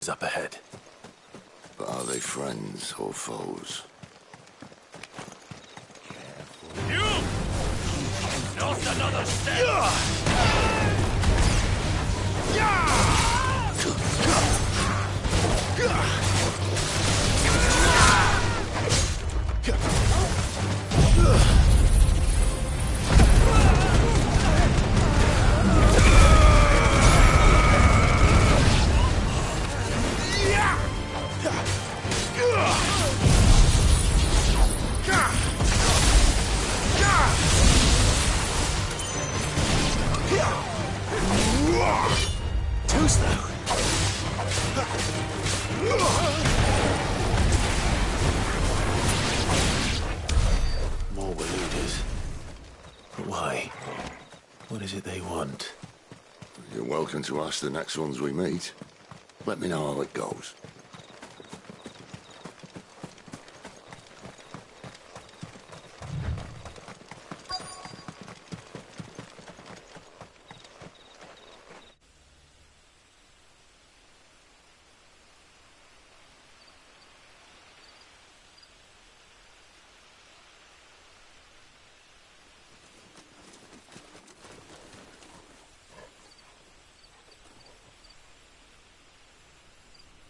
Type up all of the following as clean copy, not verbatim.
is up ahead. But are they friends or foes? You! Not another step! Too slow. More Waluders. But why? What is it they want? You're welcome to ask the next ones we meet. Let me know how it goes.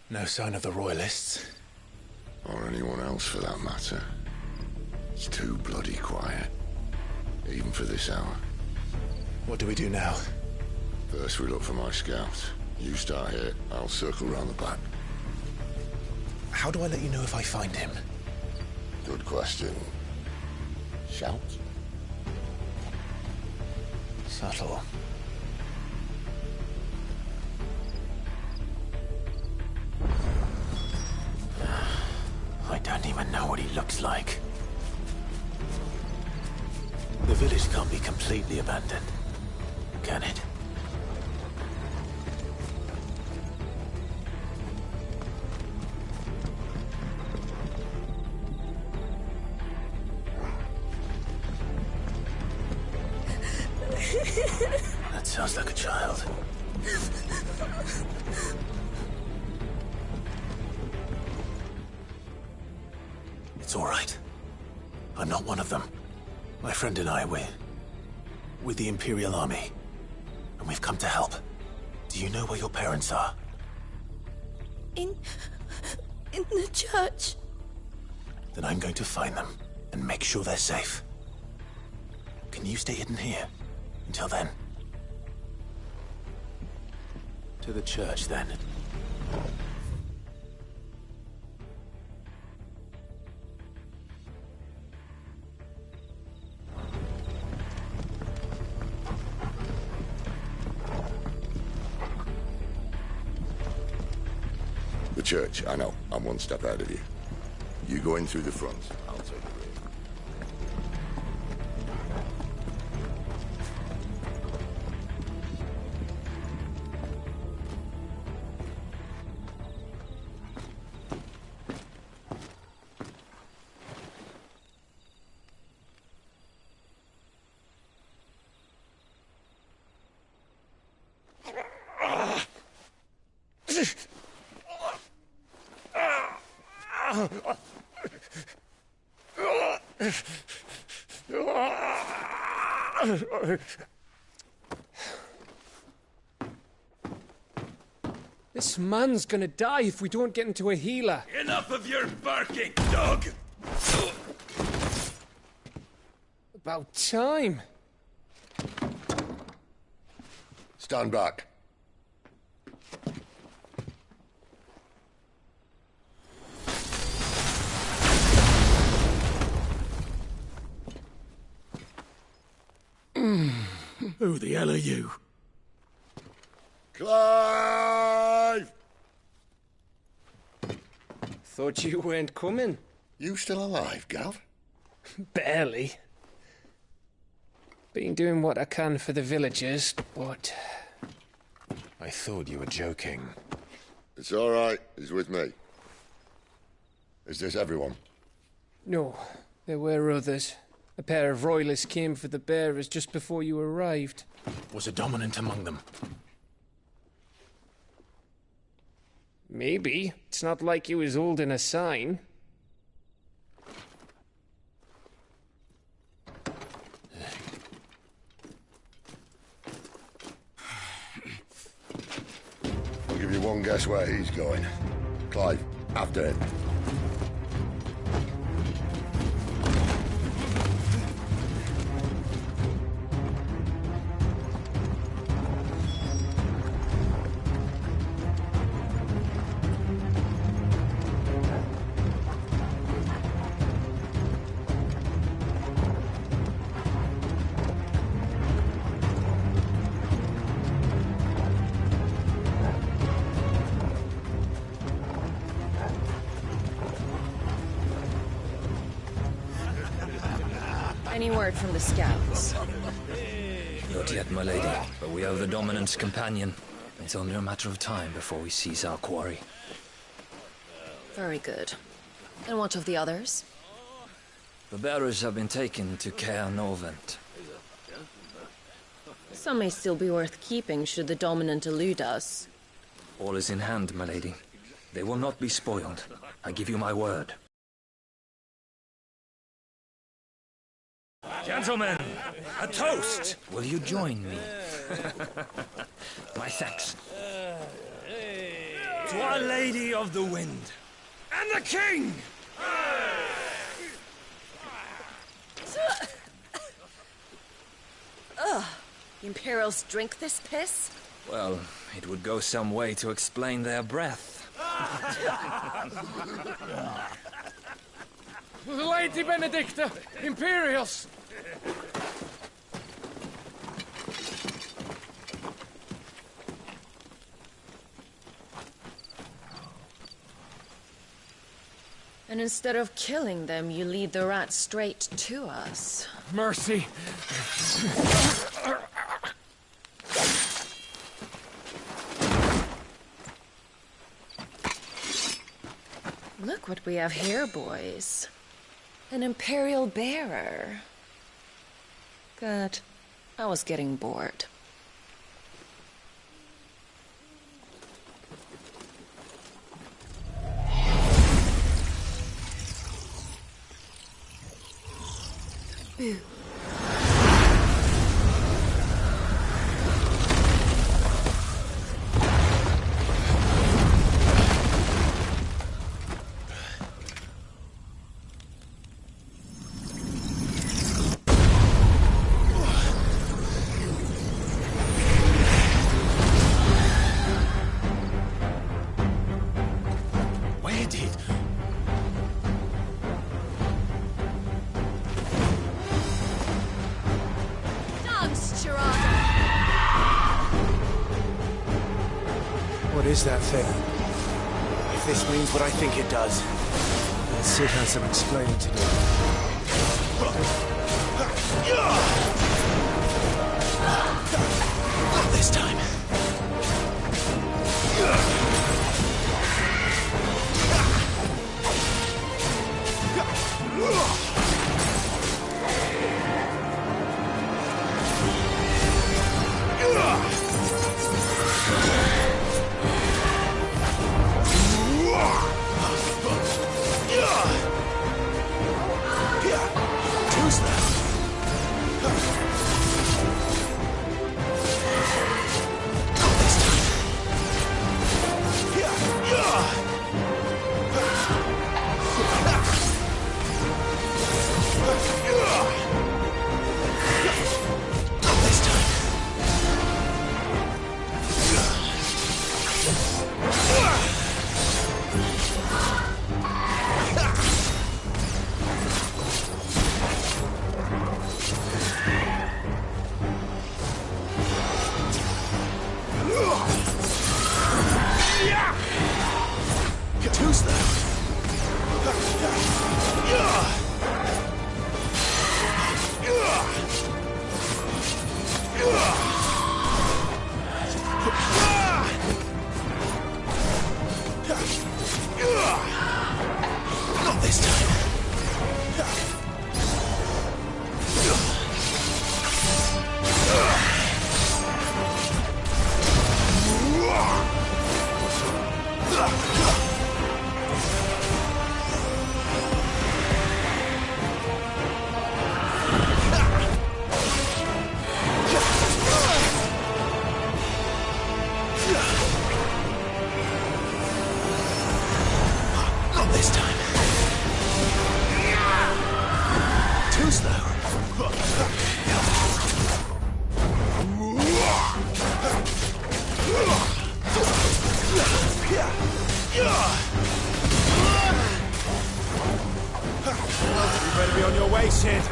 No sign of the Royalists. Or anyone else for that matter. It's too bloody quiet. Even for this hour. What do we do now? First we look for my scout. You start here, I'll circle round the back. How do I let you know if I find him? Good question. Shout? Subtle. I don't even know what he looks like. The village can't be completely abandoned, can it? That sounds like a child. It's all right. I'm not one of them. My friend and I, we're with the Imperial Army. And we've come to help. Do you know where your parents are? In the church. Then I'm going to find them and make sure they're safe. Can you stay hidden here until then? To the church, then. The church, I know. I'm one step ahead of you. You go in through the front. I'll take the rear. This man's gonna die if we don't get into a healer. Enough of your barking, dog! About time. Stand back. Who the hell are you? Clive! Thought you weren't coming. You still alive, Gav? Barely. Been doing what I can for the villagers, but... I thought you were joking. It's all right. He's with me. Is this everyone? No, there were others. A pair of royalists came for the bearers just before you arrived. Was a dominant among them? Maybe. It's not like he was holding a sign. I'll give you one guess where he's going. Clive, after him. Any word from the scouts? Not yet, my lady, but we have the Dominant's companion. It's only a matter of time before we seize our quarry. Very good. And what of the others? The bearers have been taken to Caer Novent. Some may still be worth keeping should the Dominant elude us. All is in hand, my lady. They will not be spoiled. I give you my word. Gentlemen, a toast! Will you join me? My thanks. To Our Lady of the Wind. And the King! Ugh. The Imperials drink this piss? Well, it would go some way to explain their breath. Lady Benedicta! Imperials! And instead of killing them, you lead the rats straight to us. Mercy! Look what we have here, boys. An Imperial bearer. Good. I was getting bored. Boo. What is that thing? If this means what I think it does, then Sid has some explaining to do. Not this time. Be on your way, Sid.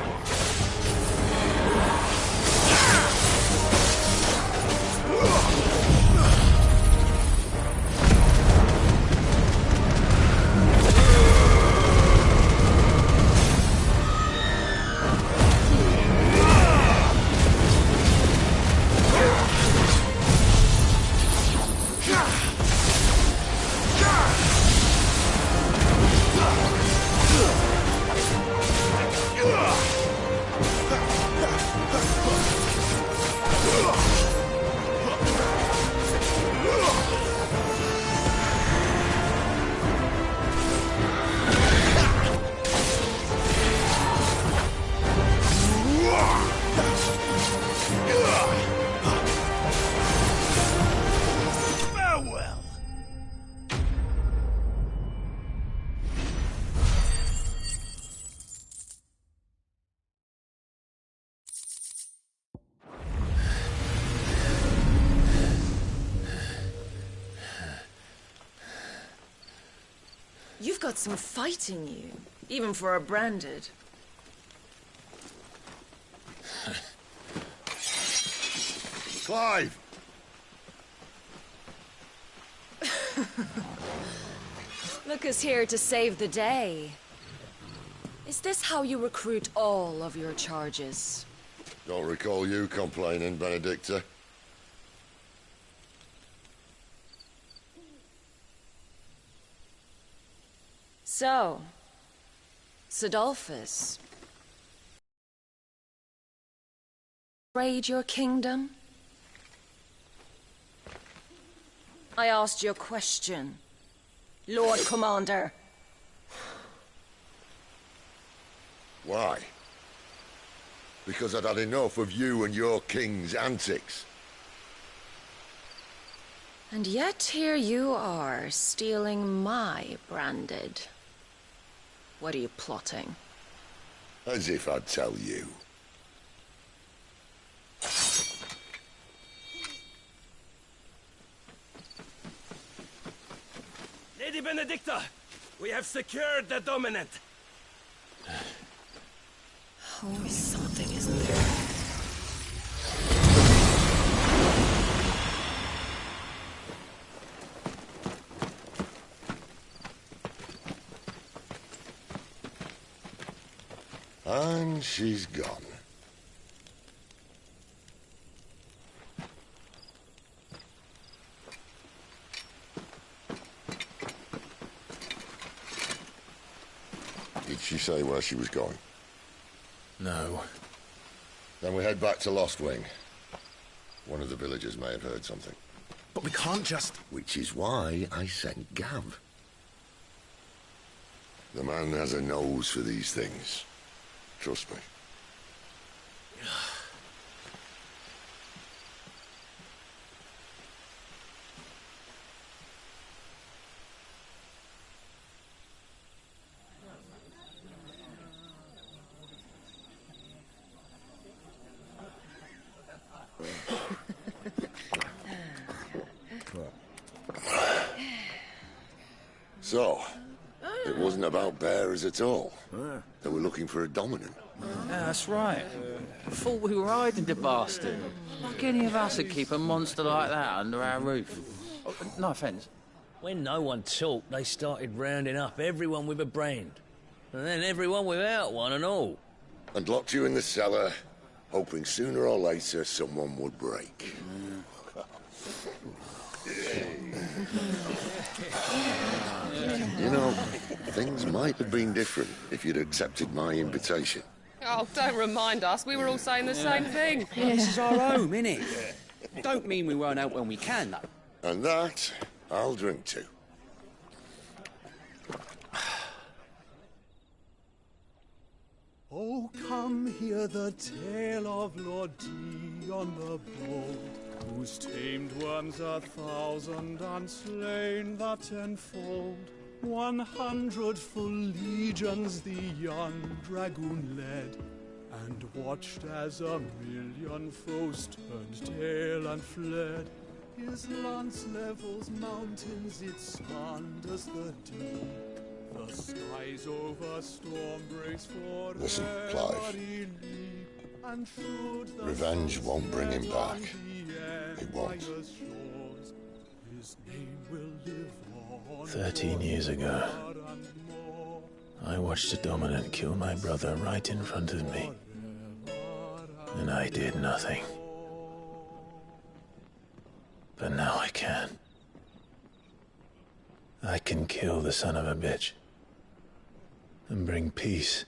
You've got some fight in you, even for a branded. Clive! Look who's here to save the day. Is this how you recruit all of your charges? Don't recall you complaining, Benedicta. So, Sidolphus. Raid your kingdom? I asked you a question, Lord Commander. Why? Because I'd had enough of you and your king's antics. And yet here you are, stealing my branded. What are you plotting? As if I'd tell you. Lady Benedicta, we have secured the dominant. Always something, isn't there? And she's gone. Did she say where she was going? No. Then we head back to Lost Wing. One of the villagers may have heard something. But we can't just... Which is why I sent Gav. The man has a nose for these things. Trust me. So, it wasn't about bearers at all. They were looking for a dominant. Yeah, that's right. Thought we were hiding the bastard. Like any of us would keep a monster like that under our roof. Oh, no offence. When no one talked, they started rounding up everyone with a brand. And then everyone without one and all. And locked you in the cellar, hoping sooner or later someone would break. You know, things might have been different if you'd accepted my invitation. Oh, don't remind us. We were all saying the same thing. This is our home, innit? Don't mean we won't out when we can, though. And that, I'll drink to. Oh, come hear the tale of Lord Dion the Bold, who's tamed worms 1,000 and slain the 10-fold. 100 full legions the young dragoon led, and watched as 1,000,000 foes turned tail and fled. His lance levels mountains, it slanders the deep. The skies over storm breaks for Listen, Clive. Revenge won't bring him back. It won't. 13 years ago, I watched a dominant kill my brother right in front of me. And I did nothing. But now I can. I can kill the son of a bitch. And bring peace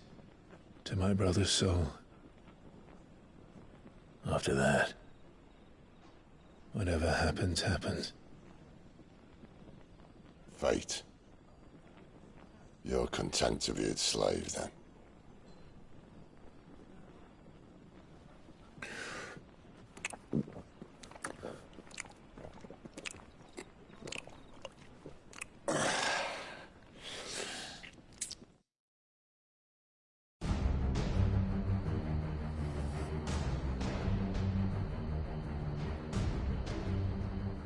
to my brother's soul. After that, whatever happens, happens. Fate. You're content to be its slave, then?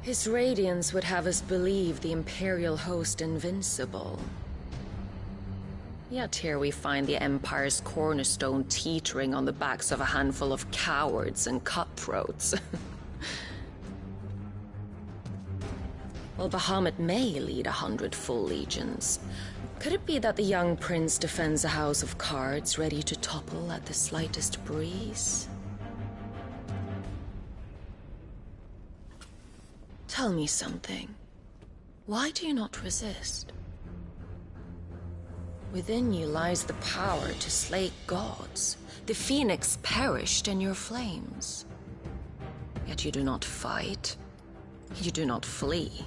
His radiance would have us believe the Imperial host invincible. Yet here we find the Empire's cornerstone teetering on the backs of a handful of cowards and cutthroats. Well, Bahamut may lead 100 full legions. Could it be that the young prince defends a house of cards ready to topple at the slightest breeze? Tell me something. Why do you not resist? Within you lies the power to slay gods. The phoenix perished in your flames. Yet you do not fight. You do not flee.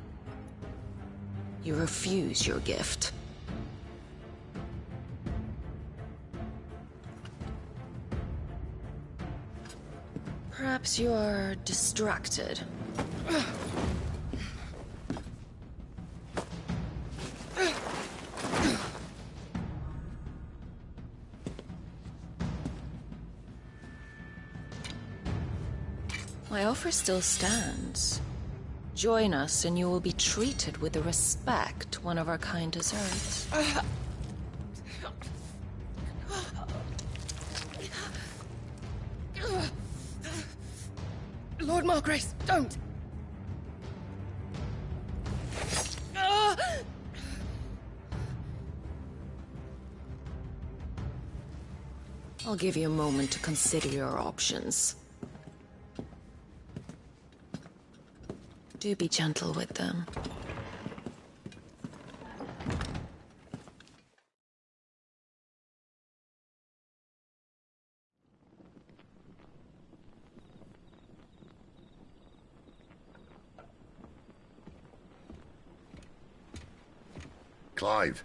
You refuse your gift. Perhaps you are distracted. My offer still stands. Join us and you will be treated with the respect one of our kind deserves. Lord Margrace, don't! I'll give you a moment to consider your options. Do be gentle with them. Clive.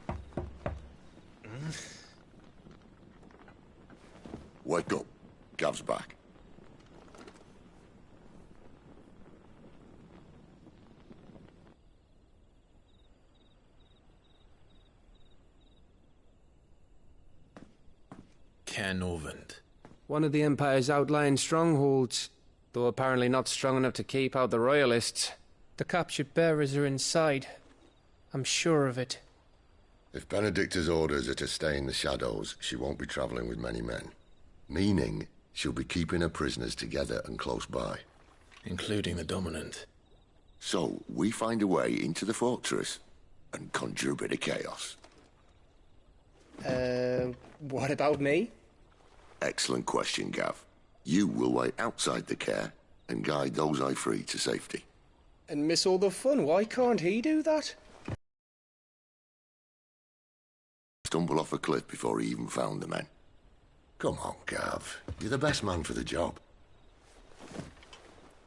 Wake up. Gav's back. Canovant. One of the Empire's outlying strongholds, though apparently not strong enough to keep out the Royalists. The captured bearers are inside. I'm sure of it. If Benedicta's orders are to stay in the shadows, she won't be traveling with many men. Meaning, she'll be keeping her prisoners together and close by. Including the Dominant. So, we find a way into the fortress and conjure a bit of chaos. What about me? Excellent question, Gav. You will wait outside the care and guide those I free to safety. And miss all the fun. Why can't he do that? Stumble off a cliff before he even found the men. Come on, Gav. You're the best man for the job.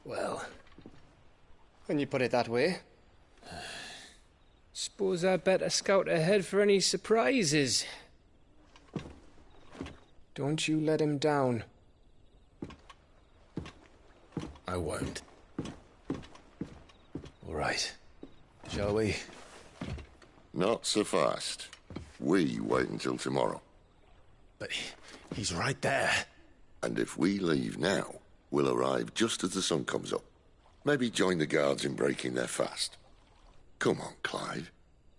Well, when you put it that way. Suppose I'd better scout ahead for any surprises. Don't you let him down. I won't. All right. Shall we? Not so fast. We wait until tomorrow. But he's right there. And if we leave now, we'll arrive just as the sun comes up. Maybe join the guards in breaking their fast. Come on, Clive.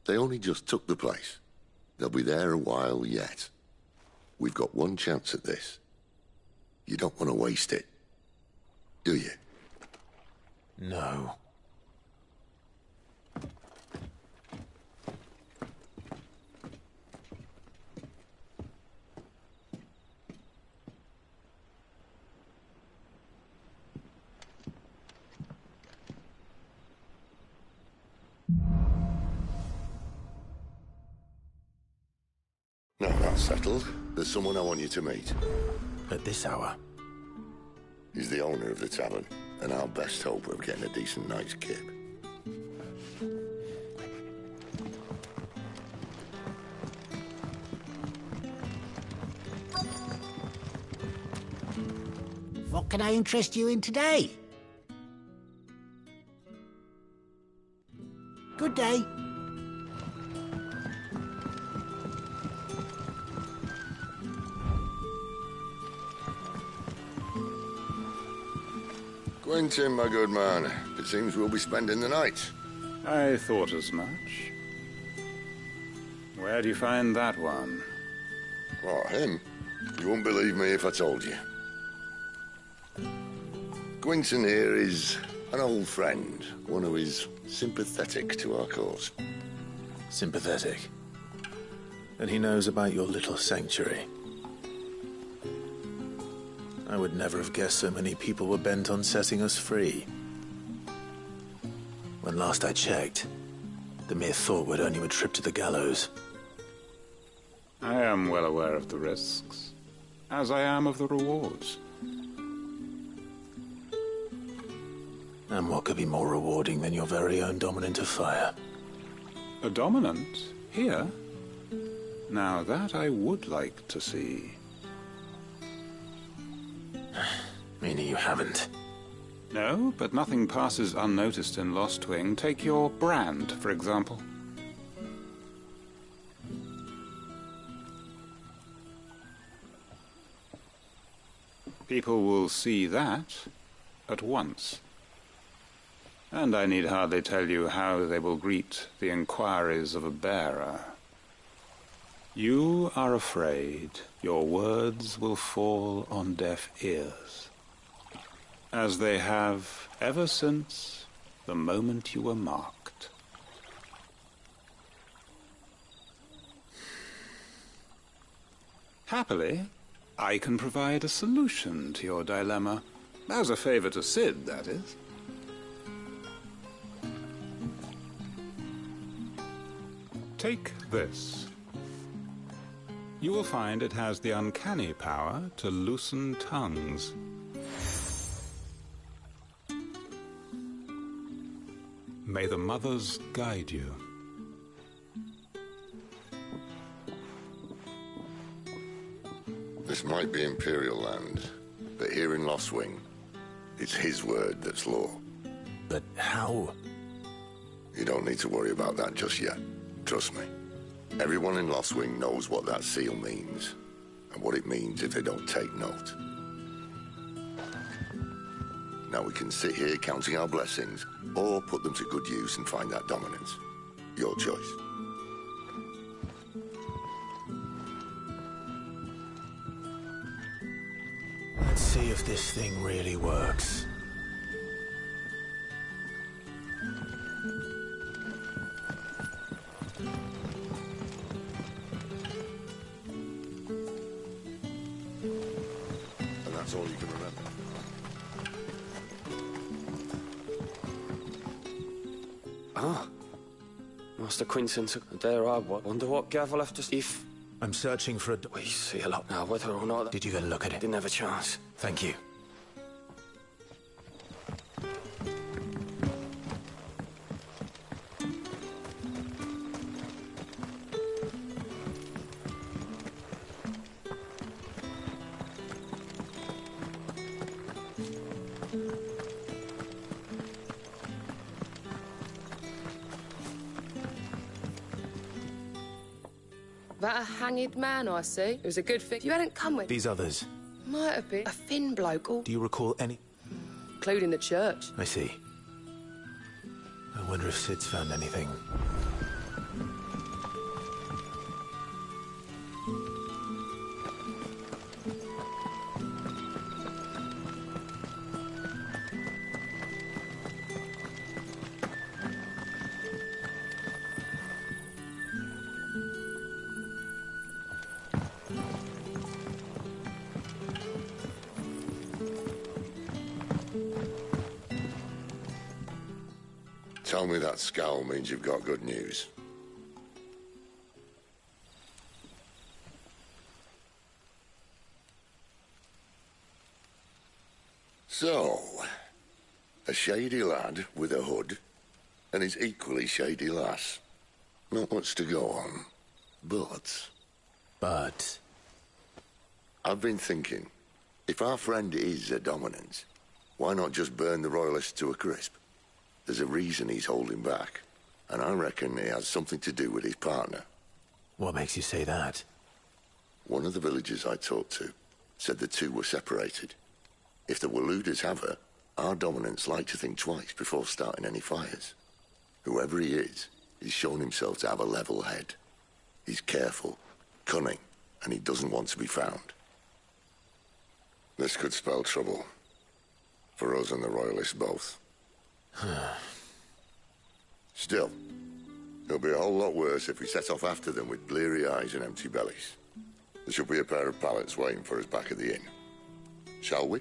They only just took the place. They'll be there a while yet. We've got one chance at this. You don't want to waste it, do you? No. Now that's settled. There's someone I want you to meet. At this hour? He's the owner of the tavern, and our best hope of getting a decent night's kip. What can I interest you in today? Good day. Quentin, my good man. It seems we'll be spending the night. I thought as much. Where do you find that one? Oh, him? You wouldn't believe me if I told you. Quentin here is an old friend, one who is sympathetic to our cause. Sympathetic? And he knows about your little sanctuary. I would never have guessed so many people were bent on setting us free. When last I checked, the mere thought would earn you a trip to the gallows. I am well aware of the risks, as I am of the rewards. And what could be more rewarding than your very own dominant of fire? A dominant? Here? Now that I would like to see. Meaning you haven't? No, but nothing passes unnoticed in Lost Wing. Take your brand, for example. People will see that at once. And I need hardly tell you how they will greet the inquiries of a bearer. You are afraid your words will fall on deaf ears, as they have ever since the moment you were marked. Happily, I can provide a solution to your dilemma, as a favor to Sid, that is. Take this. You will find it has the uncanny power to loosen tongues. May the mothers guide you. This might be Imperial land, but here in Lost Wing, it's his word that's law. But how? You don't need to worry about that just yet. Trust me. Everyone in Lost Wing knows what that seal means, and what it means if they don't take note. Now we can sit here counting our blessings, or put them to good use and find that dominance. Your choice. Let's see if this thing really works. And that's all you can remember. Ah. Master Quinton took there. I wonder what Gav left us if... I'm searching for a... We see a lot now, whether or not... Did you get a look at it? Didn't have a chance. Thank you. That a hanged man I see? It was a good thing you hadn't come with. These others. Might have been a thin bloke, all... Do you recall any... including the church. I see. I wonder if Sid's found anything. Tell me that scowl means you've got good news. So, a shady lad with a hood, and his equally shady lass. Not much to go on, but... But... I've been thinking, if our friend is a dominant, why not just burn the Royalists to a crisp? There's a reason he's holding back, and I reckon it has something to do with his partner. What makes you say that? One of the villagers I talked to said the two were separated. If the Waluders have her, our dominants like to think twice before starting any fires. Whoever he is, he's shown himself to have a level head. He's careful, cunning, and he doesn't want to be found. This could spell trouble. For us and the Royalists both. Still, it'll be a whole lot worse if we set off after them with bleary eyes and empty bellies. There should be a pair of pallets waiting for us back at the inn. Shall we?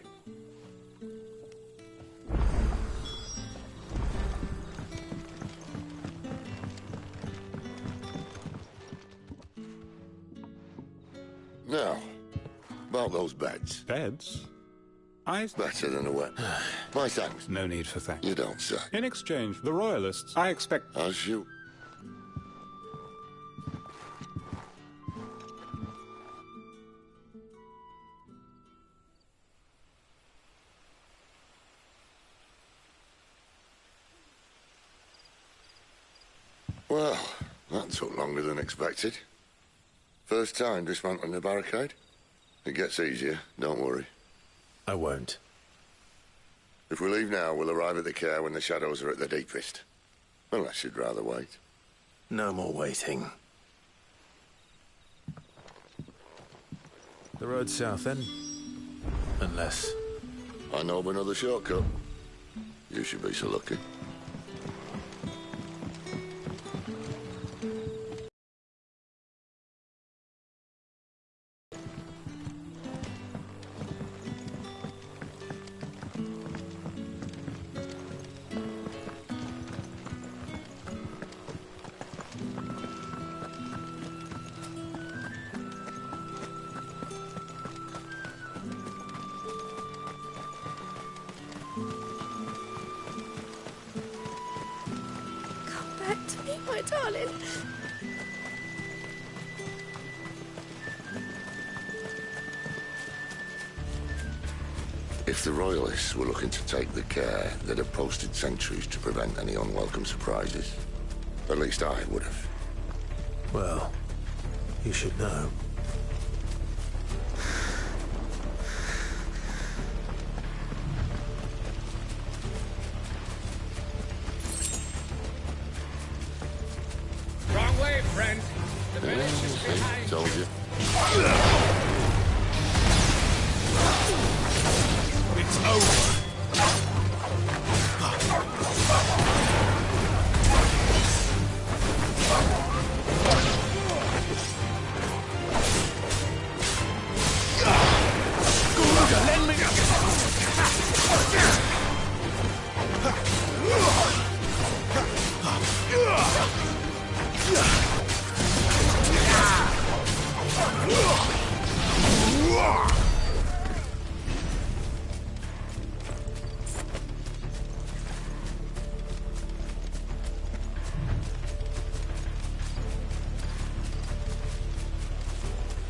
Now, about those beds. Beds? Better than a wet. My thanks. No need for thanks. You don't say. In exchange, the Royalists, I expect... As you... Well, that took longer than expected. First time dismantling a barricade? It gets easier, don't worry. I won't. If we leave now, we'll arrive at the care when the shadows are at their deepest. Unless you'd rather wait. No more waiting. The road south, then? Unless... I know of another shortcut. You should be so lucky. Darling. If the Royalists were looking to take the care, they'd have posted sentries to prevent any unwelcome surprises. At least I would have. Well, you should know. Friend, the village is behind. Told you. It's over. Lend me.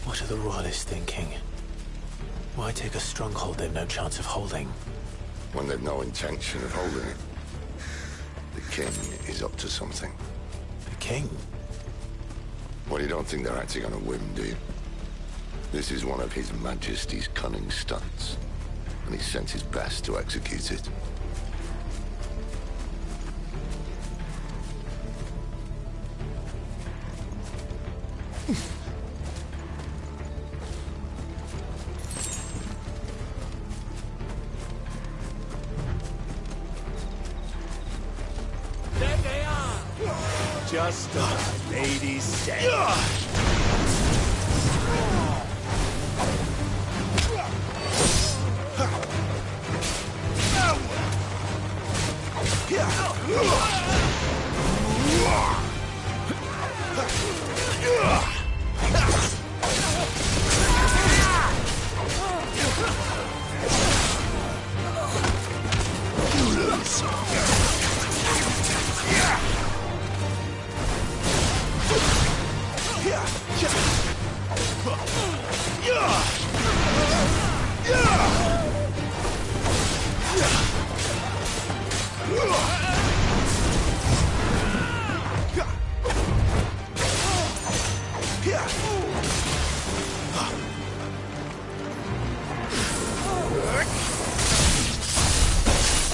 What are the Royalists thinking? Why take a stronghold they've no chance of holding? When they've no intention of holding it. The king is up to something. The king? Well, you don't think they're acting on a whim, do you? This is one of His Majesty's cunning stunts, and he's sent his best to execute it. There they are! Just as the lady said. Yeah.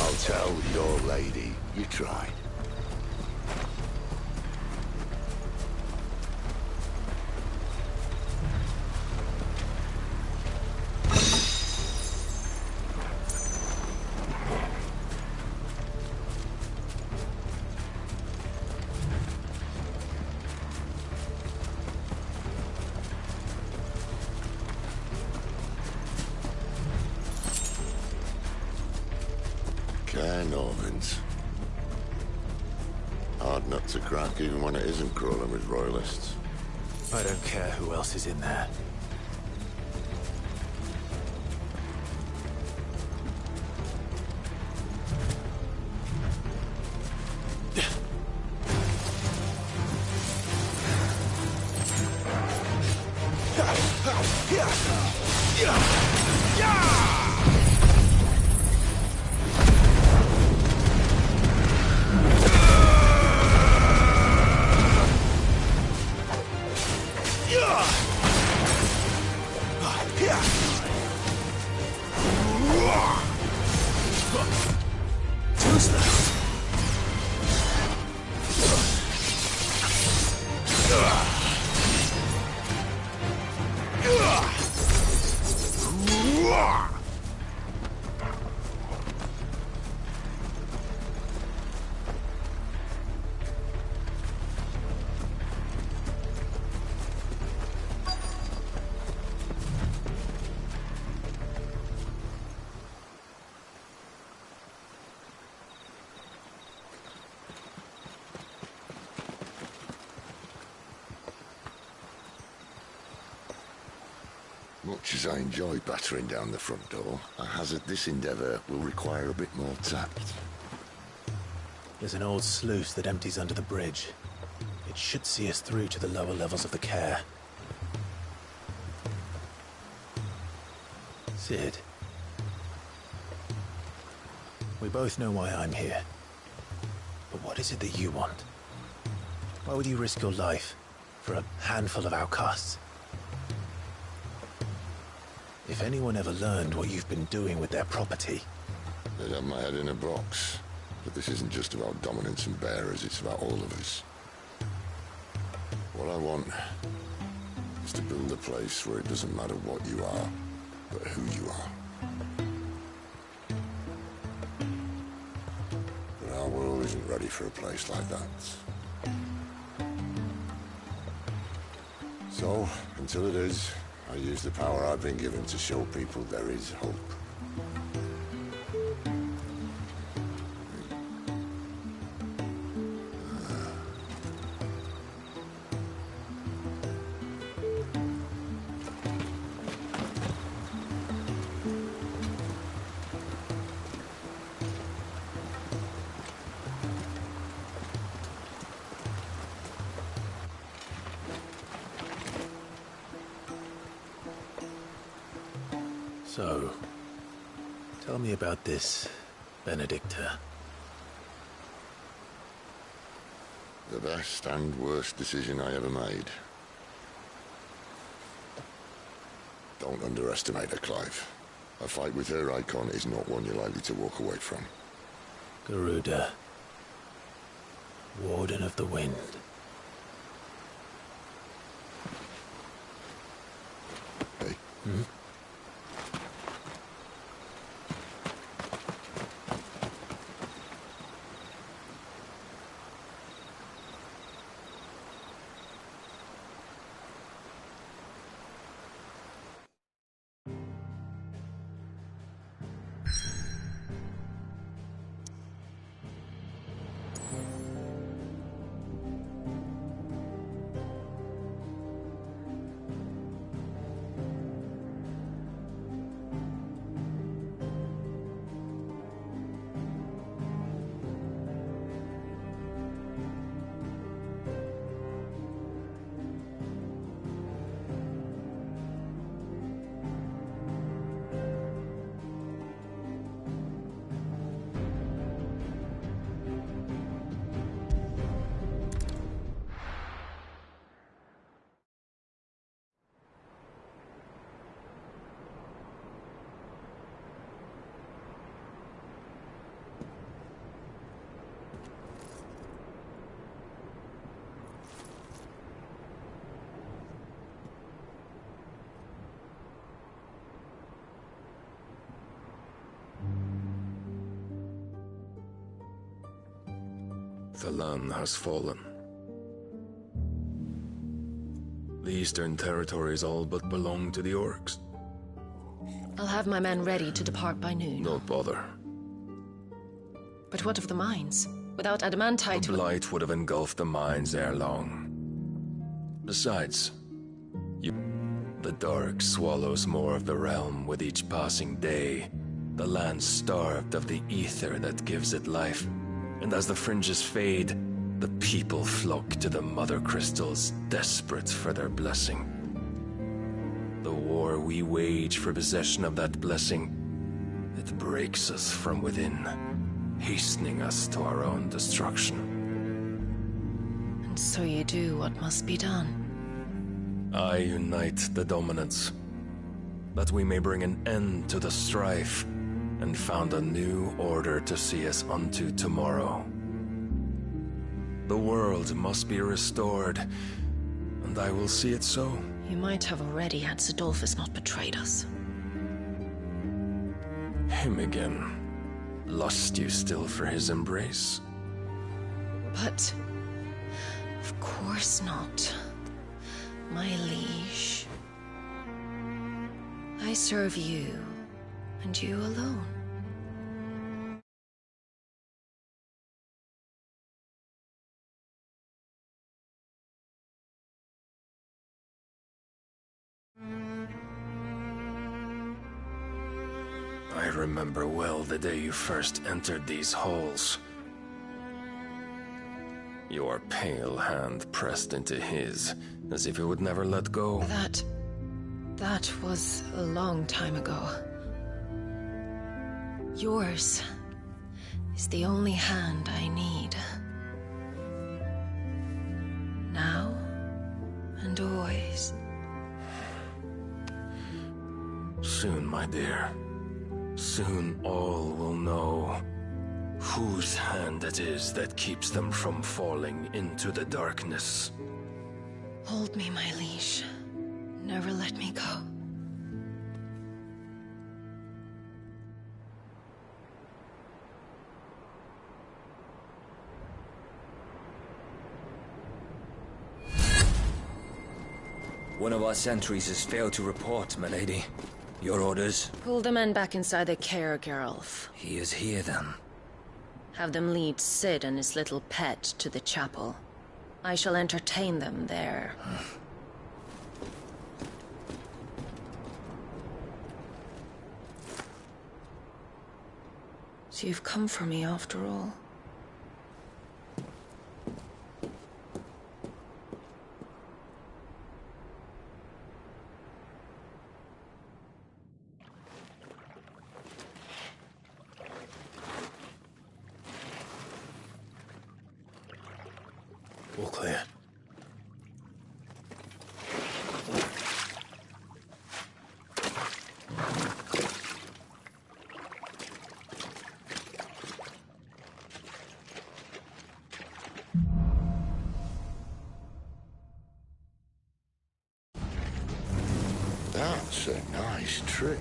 I'll tell your lady you tried. Normans. Hard nut to crack even when it isn't crawling with royalists. I don't care who else is in there. Much as I enjoy battering down the front door, I hazard this endeavour will require a bit more tact. There's an old sluice that empties under the bridge. It should see us through to the lower levels of the care. Sid. We both know why I'm here. But what is it that you want? Why would you risk your life for a handful of outcasts? If anyone ever learned what you've been doing with their property... They'd have my head in a box. But this isn't just about dominance and bearers, it's about all of us. What I want is to build a place where it doesn't matter what you are, but who you are. But our world isn't ready for a place like that. So, until it is, I use the power I've been given to show people there is hope. So, tell me about this Benedicta. The best and worst decision I ever made. Don't underestimate her, Clive. A fight with her icon is not one you're likely to walk away from. Garuda. Warden of the Wind. Hey. Hmm? The land has fallen. The Eastern territories all but belong to the orcs. I'll have my men ready to depart by noon. Don't bother. But what of the mines? Without adamantite... The blight would have engulfed the mines ere long. Besides, the dark swallows more of the realm with each passing day. The land starved of the ether that gives it life. And as the fringes fade, the people flock to the mother crystals, desperate for their blessing. The war we wage for possession of that blessing, it breaks us from within, hastening us to our own destruction. And so you do what must be done. I unite the dominants, that we may bring an end to the strife, and found a new order to see us unto tomorrow. The world must be restored, and I will see it so. You might have already had Sidolphus not betrayed us. Him again. Lust you still for his embrace? But... of course not. My liege. I serve you, and you alone. I remember well the day you first entered these halls. Your pale hand pressed into his, as if it would never let go. That was a long time ago. Yours is the only hand I need. Now and always. Soon, my dear. Soon all will know whose hand it is that keeps them from falling into the darkness. Hold me, my liege. Never let me go. One of our sentries has failed to report, milady. Your orders? Pull the men back inside the care, Geralf. He is here, then. Have them lead Sid and his little pet to the chapel. I shall entertain them there. So you've come for me after all. All clear. That's a nice trick.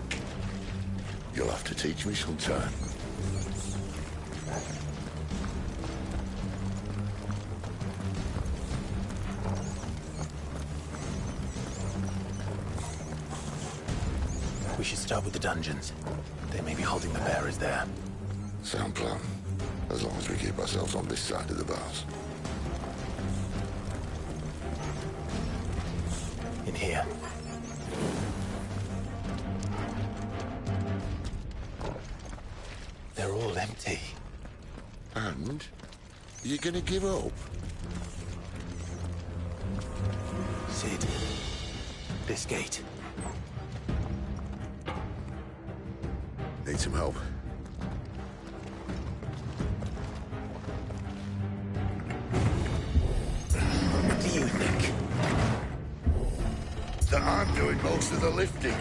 You'll have to teach me sometime. We should start with the dungeons. They may be holding the bearers there. Sound plan. As long as we keep ourselves on this side of the bars. In here. They're all empty. And? You're gonna give up? Sid. This gate. Need some help? What do you think? That I'm doing most of the lifting.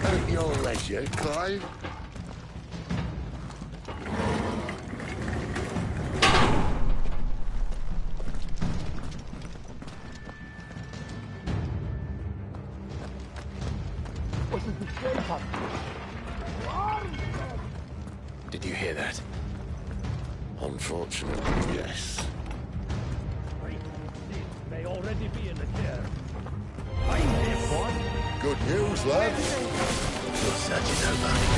At your leisure, Clive. Unfortunately, yes. May already be in the care. I'm here for it. Good news, lad. Your search is over.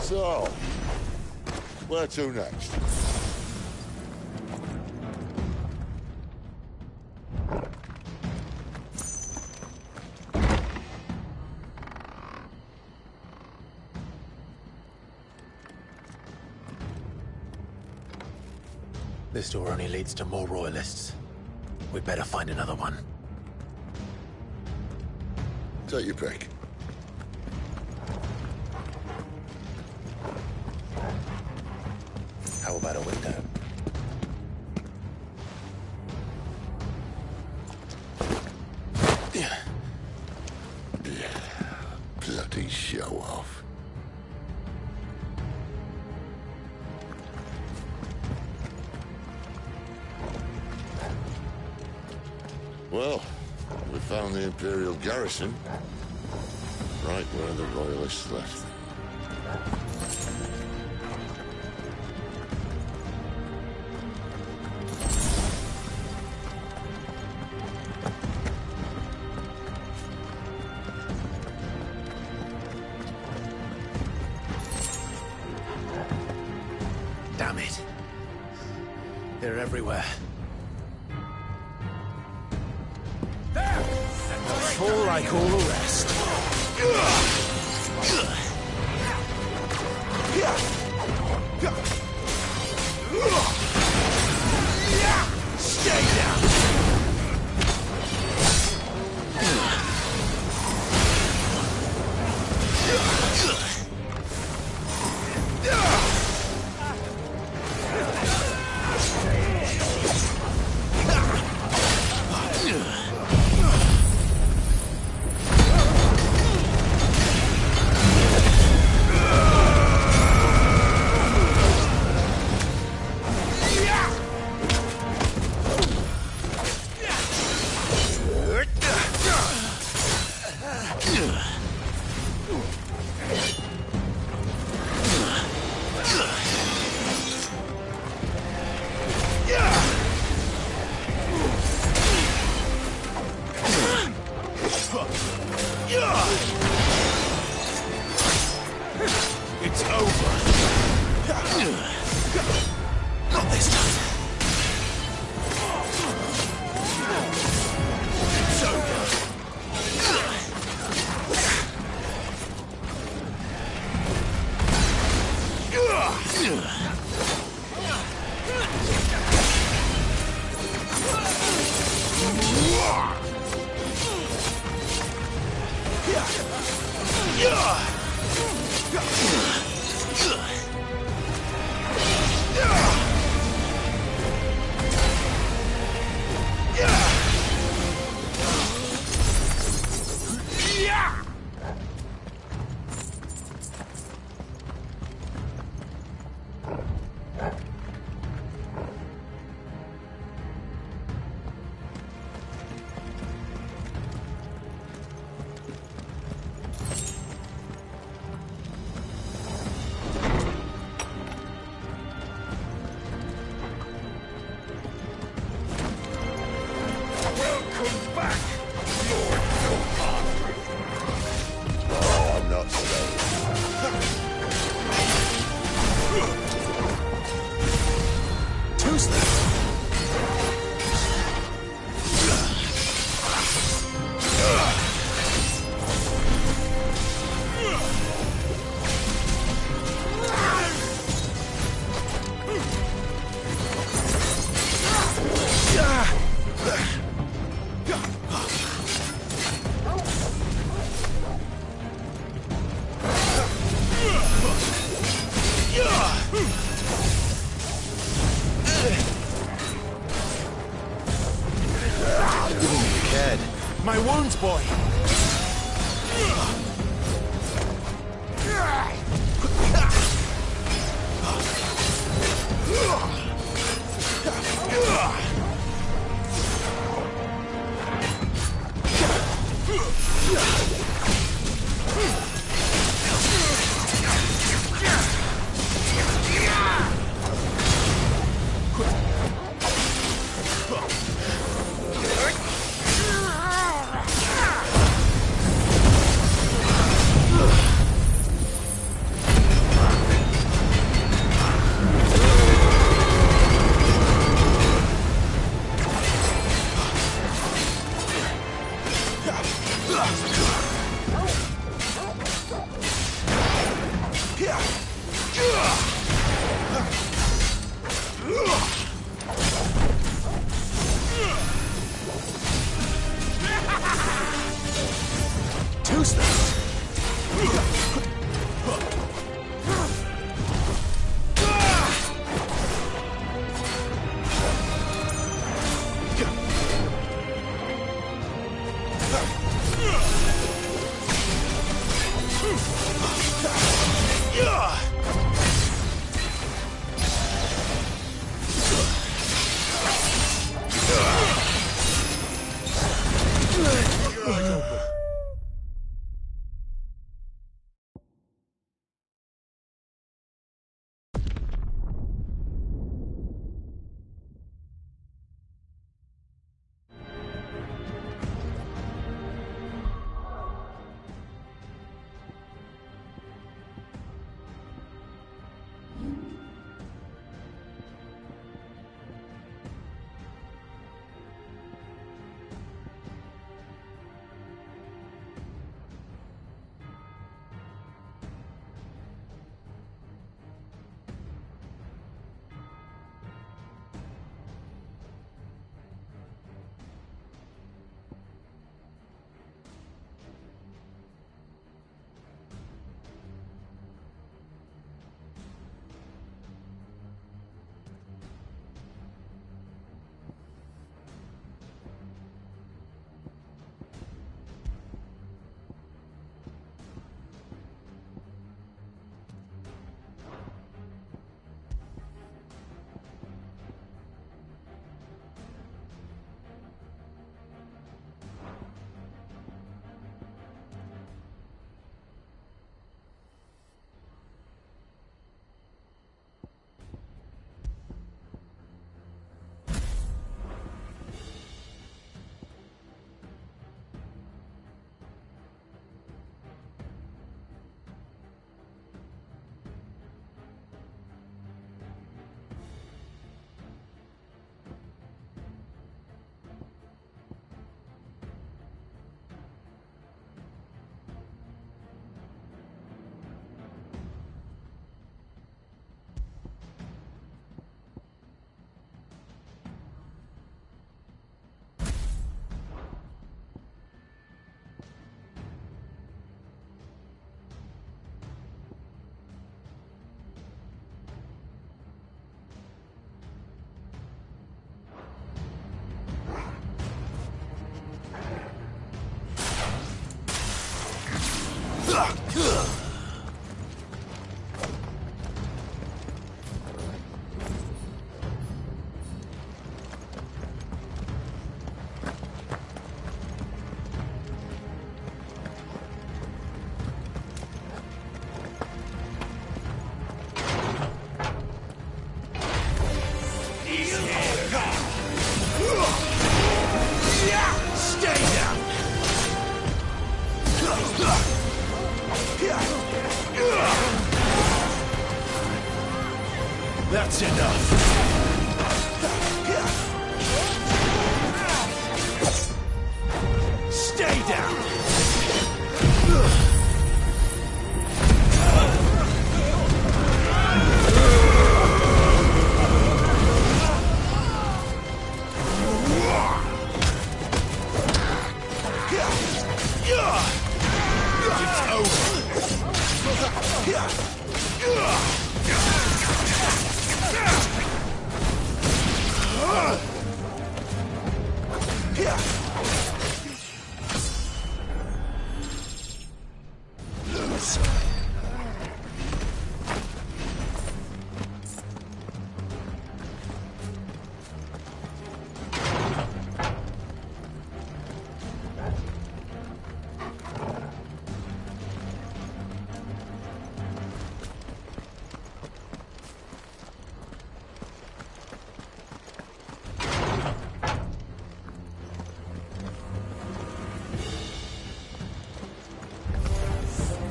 So, where to next? This door only leads to more royalists. We'd better find another one. Take your pick. How about a window? Bloody show off. Well, we found the Imperial garrison. Right where the Royalists left. Damn it. They're everywhere. There! And they'll fall like all the rest. Stay down! come back, Lord Gohan! Oh, I'm not slow. Two steps. My wounds, boy! Two steps.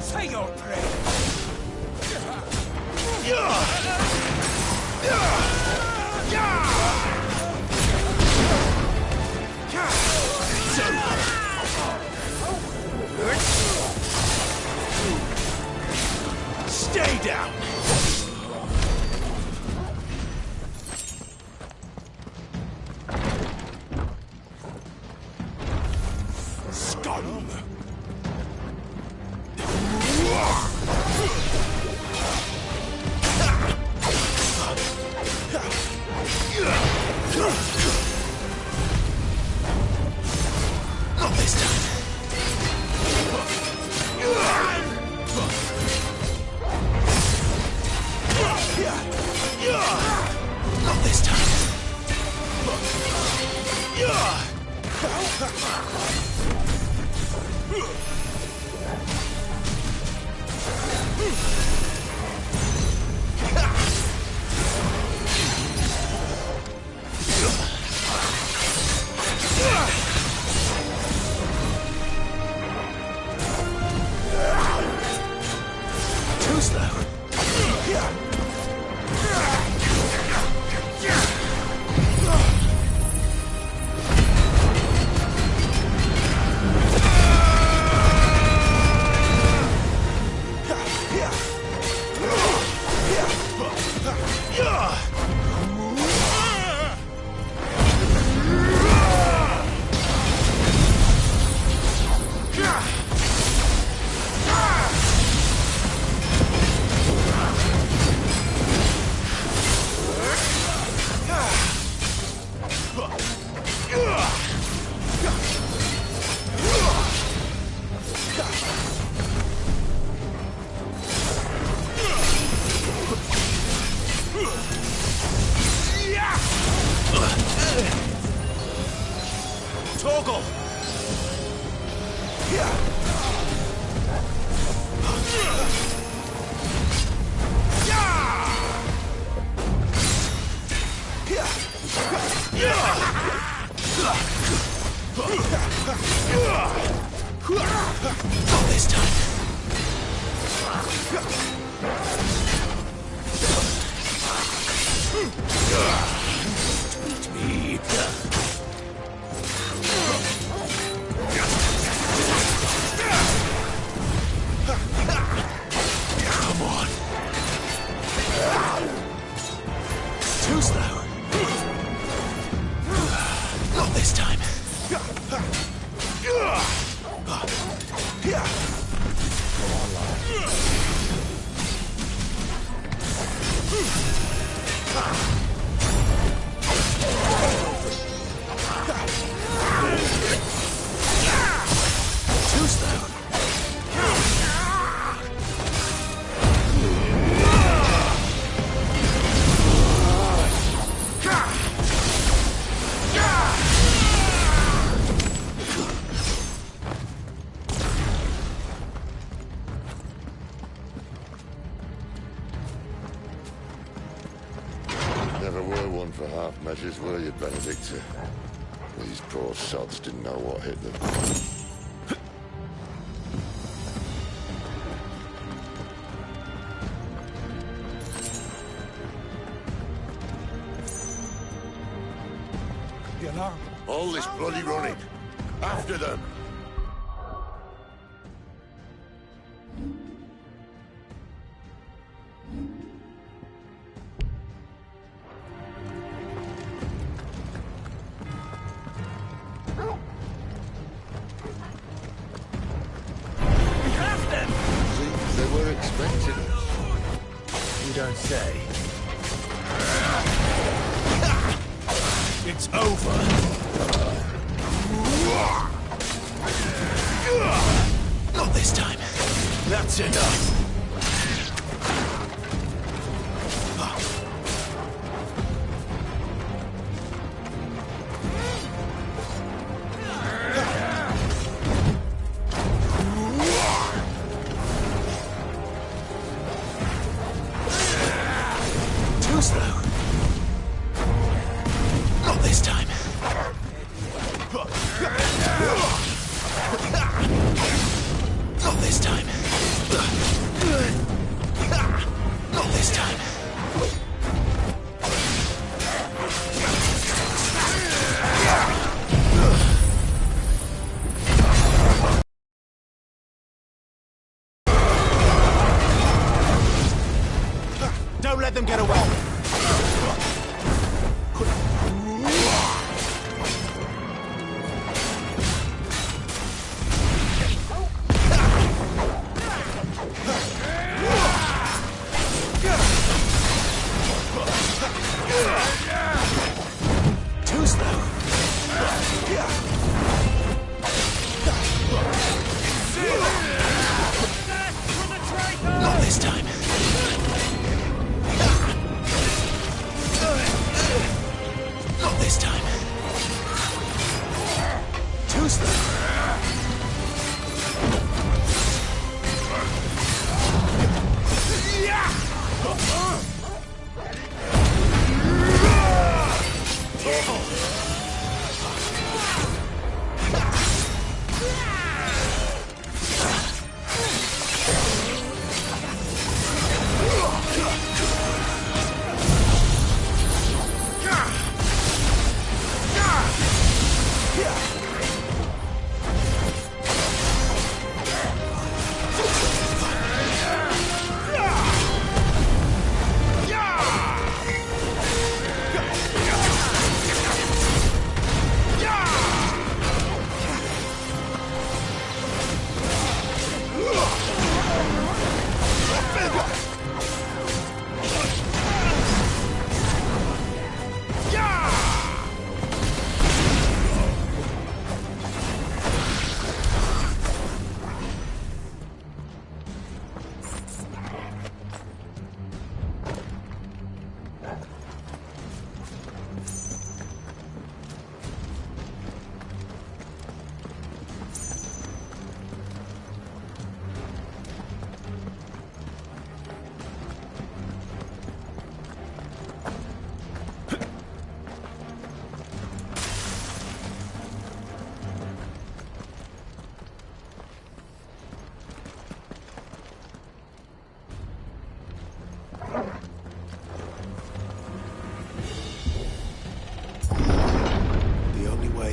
Say your prayer. Stay down! Scum! Not this time. Not this time. Too slow. Toggle! Not this time. Beat me. Come on. Too slow. Not this time. Too slow. Never were one for half measures, were you, Benedicta? These poor sods didn't know what hit them. The alarm. All this bloody running. After them. We have them! See, they were expecting don't say. It's over. Not this time. That's enough. Too slow. Not this time. Not this time. Not this time. Don't let them get away. Too slow. Not this time. Not this time. Too slow.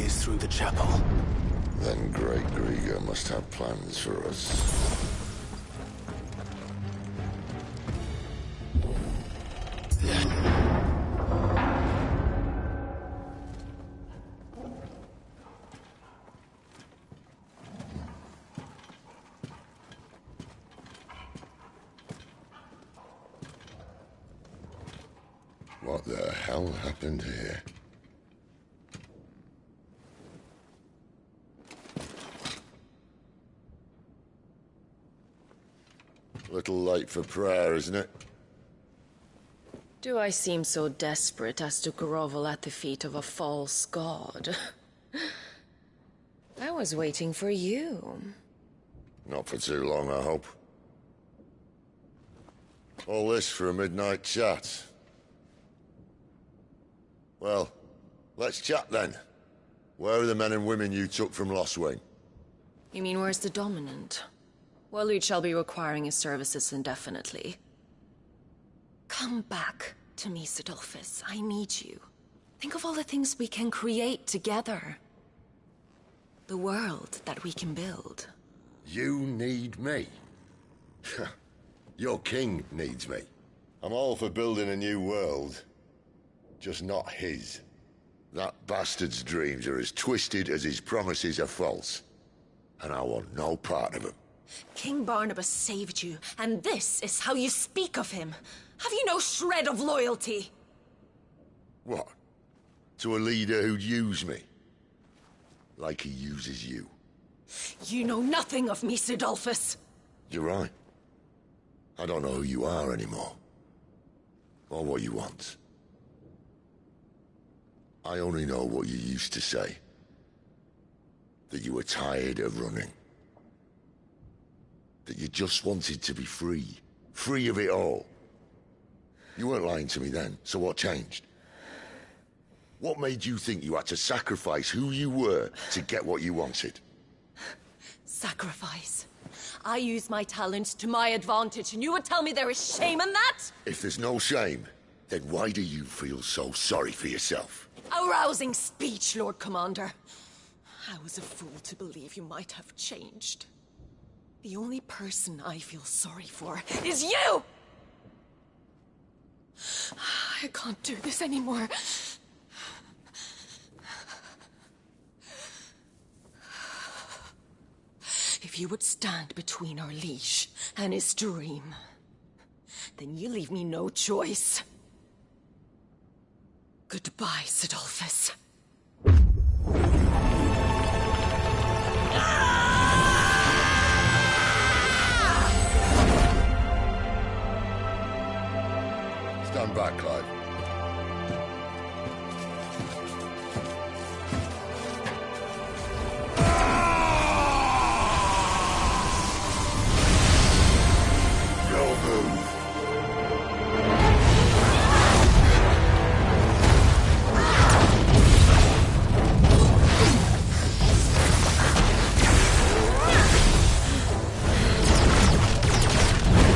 Through the chapel. Then Great Grieger must have plans for us. What the hell happened here? Little late for prayer, isn't it? Do I seem so desperate as to grovel at the feet of a false god? I was waiting for you. Not for too long, I hope. All this for a midnight chat. Well, let's chat then. Where are the men and women you took from Lostwing? You mean where's the dominant? Waleed shall be requiring his services indefinitely. Come back to me, Sidolphus. I need you. Think of all the things we can create together. The world that we can build. You need me? Your king needs me. I'm all for building a new world. Just not his. That bastard's dreams are as twisted as his promises are false. And I want no part of them. King Barnabas saved you, and this is how you speak of him. Have you no shred of loyalty? What? To a leader who'd use me? Like he uses you. You know nothing of me, Sidolphus. You're right. I don't know who you are anymore. Or what you want. I only know what you used to say. That you were tired of running. That you just wanted to be free. Free of it all. You weren't lying to me then, so what changed? What made you think you had to sacrifice who you were to get what you wanted? Sacrifice. I use my talents to my advantage, and you would tell me there is shame in that? If there's no shame, then why do you feel so sorry for yourself? A rousing speech, Lord Commander. I was a fool to believe you might have changed. The only person I feel sorry for is you! I can't do this anymore. If you would stand between our liege and his dream, then you leave me no choice. Goodbye, Sidolphus. Stand back, Clive.